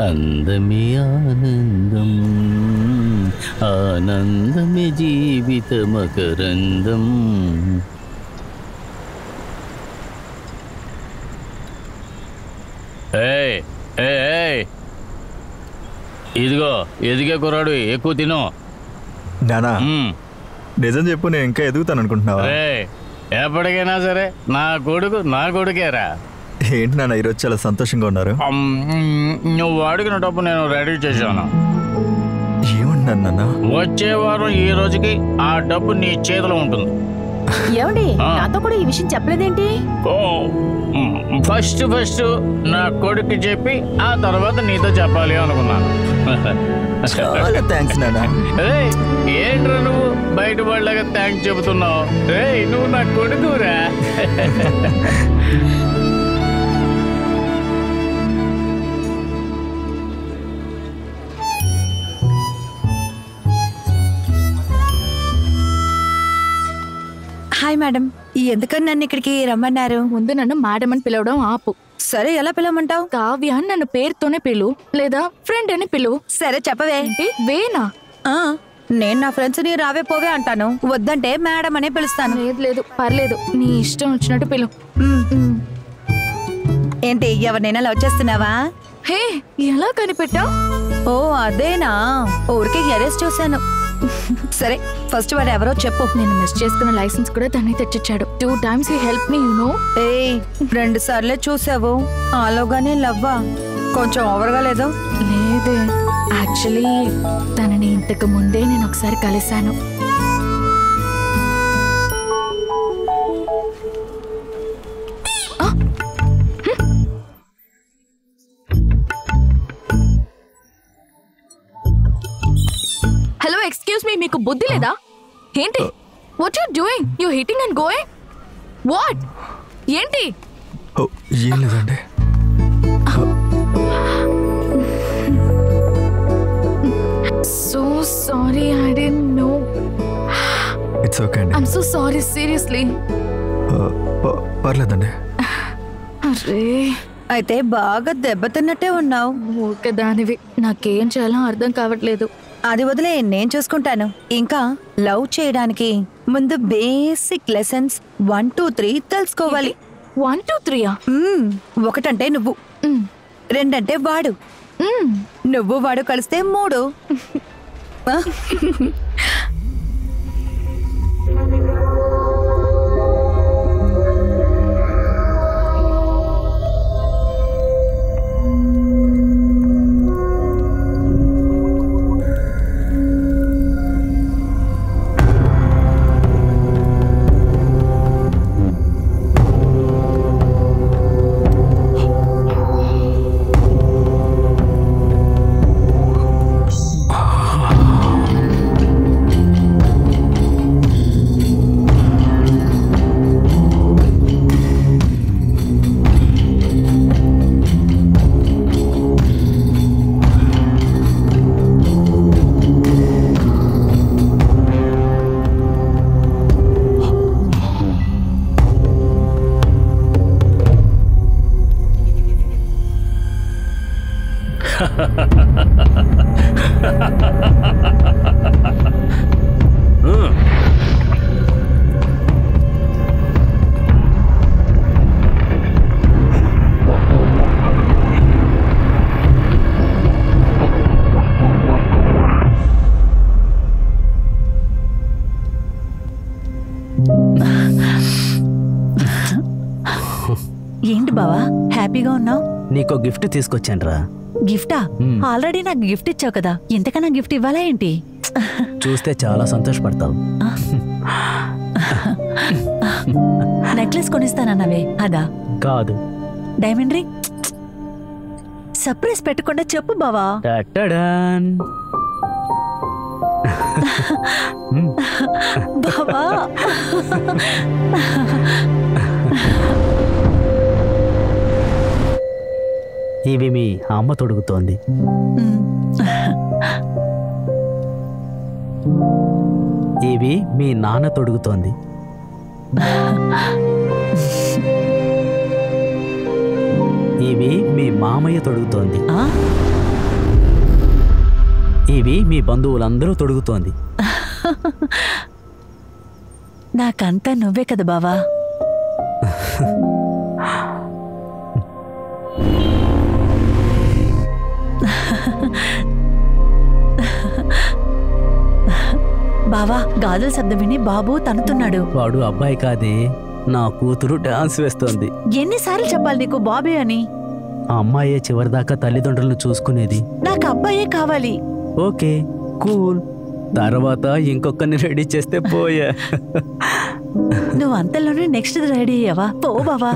అందమే ఆనందం, ఆనందమే జీవిత మకరందం. ఇదిగో ఎదిగే కుర్రాడు, ఎక్కువ తిను. నానా నిజం చెప్పు, నేను ఇంకా ఎదుగుతాను అనుకుంటున్నావా? ఎప్పటికైనా సరే నా కొడుకేరా. ఏంటి నాన్న ఈరోజు చాలా సంతోషంగా ఉన్నారు? నువ్వు అడిగిన డబ్బు నేను రెడీ చేశాను. ఏమన్నాను నాన్న? వచ్చే వారం ఈ రోజుకి ఆ డబ్బు నీ చేతిలో ఉంటుంది. ఏమండి, నాతో కూడా ఈ విషయం చెప్పలేదేంటి? ఫస్ట్ నా కొడుకు చెప్పి ఆ తర్వాత నీతో చెప్పాలి అనుకున్నాను. చాలా థ్యాంక్స్ నాన్న. ఏంట్రా నువ్వు బయట వాళ్ళగా థ్యాంక్స్ చెబుతున్నావు? నువ్వు నా కొడుకురా. హాయ్ మేడం, ఎందుకని నన్ను ఇక్కడికి రమ్మన్నారు? ముందు నన్ను మేడం అని పిలవడం ఆపు. సరే, ఎలా పిలవమంటావు? కావ్య అని నన్ను పేరుతోనే పిలు, లేదా ఫ్రెండ్ అని పిలు. సరే చెప్పవే. వేనా? నేను నా ఫ్రెండ్స్ ని రావే పోవే అంటాను, వద్దంటే మేడం అనే పిలుస్తాను. లేదు పర్లేదు, నీ ఇష్టం వచ్చినట్టు పిలు. ఏంటి, ఎవరినైనా లవ్ చేస్తున్నావా? హే, ఎలా కనిపెట్టావు? ఓ అదేనా, ఊరికే ఎరేస్ చూశాను. సరే, ఫస్ట్ వాడు ఎవరో చెప్పు. నేను మిస్ చేసుకున్న లైసెన్స్ కూడా తనే తెచ్చిచ్చాడు. 2 times he helped me, you know. 2 సార్లే చూసావు, ఆలోగానే లవ్వా? కొంచెం ఓవర్గా లేదు? లేదే, యాక్చువల్లీ తనని ఇంతకు ముందే నేను ఒకసారి కలిశాను. హలో, ఎక్స్క్యూజ్ మీ, మీకు బుద్ధి లేదా? ఏంటి? What you doing? You hitting and going? What? ఏంటి? ఏం లేదండి. So sorry, I didn't know. It's okay అండి. I'm so sorry, seriously. పర్లేదండి. అరే, అయితే బాగా దెబ్బతిన్నట్టే ఉన్నావు. ఊరికే దానివి, నాకేం చేయాలో అర్థం కావట్లేదు. అది వదిలే, నేను చూసుకుంటాను. ఇంకా లవ్ చేయడానికి ముందు బేసిక్ లెసన్స్ 1 2 3 తెలుసుకోవాలి. 1 2 3 ఒకటంటే నువ్వు, 2 అంటే వాడు, నువ్వు వాడు కలిస్తే 3. ఏంటి బావా, హ్యాపీగా ఉన్నావు? నీకో గిఫ్ట్ తీసుకొచ్చానురా. గిఫ్టా? ఆల్రెడీ నాకు గిఫ్ట్ ఇచ్చావు కదా, ఇంతకన్నా గిఫ్ట్ ఇవ్వాలా ఏంటి? చూస్తే చాలా సంతోషపడతావు. నెక్లెస్ కొనిస్తానన్నవే అదా? కాదు, డైమండ్ రింగ్. సర్ప్రైజ్ పెట్టకుండా చెప్పు బావా. బావా ఇవి మీ అమ్మ తొడుగుతోంది. ఇవి మీ నాన్న తొడుగుతోంది. ఇవి మీ మామయ్య తొడుగుతోంది, ఇవి మీ బంధువులందరూ తొడుగుతోంది. నాకంతా నువ్వే కదా బావా. బావా, గాజుల శబ్దం విని బాబు తనుతున్నాడు. వాడు అబ్బాయి కాదే, నా కూతురు డాన్స్ వేస్తోంది. ఎన్నిసార్లు చెప్పాలి నీకు బాబే అని? ఆ అమ్మాయే చివరిదాకా తల్లిదండ్రులను చూసుకునేది. నాకు అబ్బాయే కావాలి. ఓకే కూల్, తర్వాత ఇంకొకరిని రెడీ చేస్తే పోయా. నువ్వు అంతలోనే నెక్స్ట్ రెడీ అయ్యావా? పో బావా.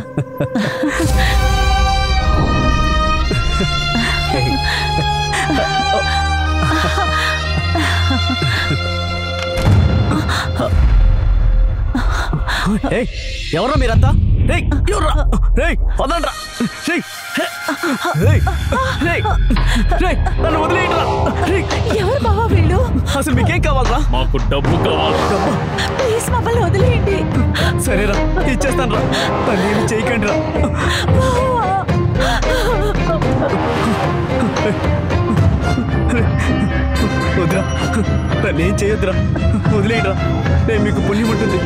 ఎవరా మీరంతా? పదండ్రా, నన్ను వదిలేయండిరా. ఎవరు బావా వీళ్ళు? అసలు మీకేం కావాలరా? మాకు డబ్బు కావాలి. ప్లీజ్ మమ్మల్ని వదిలేయండి. సరేరా, ఇచ్చేస్తాను రా. తల్లి చేయకండి రా. వద్దురా, తల్లి ఏం చేయొద్దురా, వదిలేయండిరా. నేను మీకు పుణ్యం ఉంటుంది.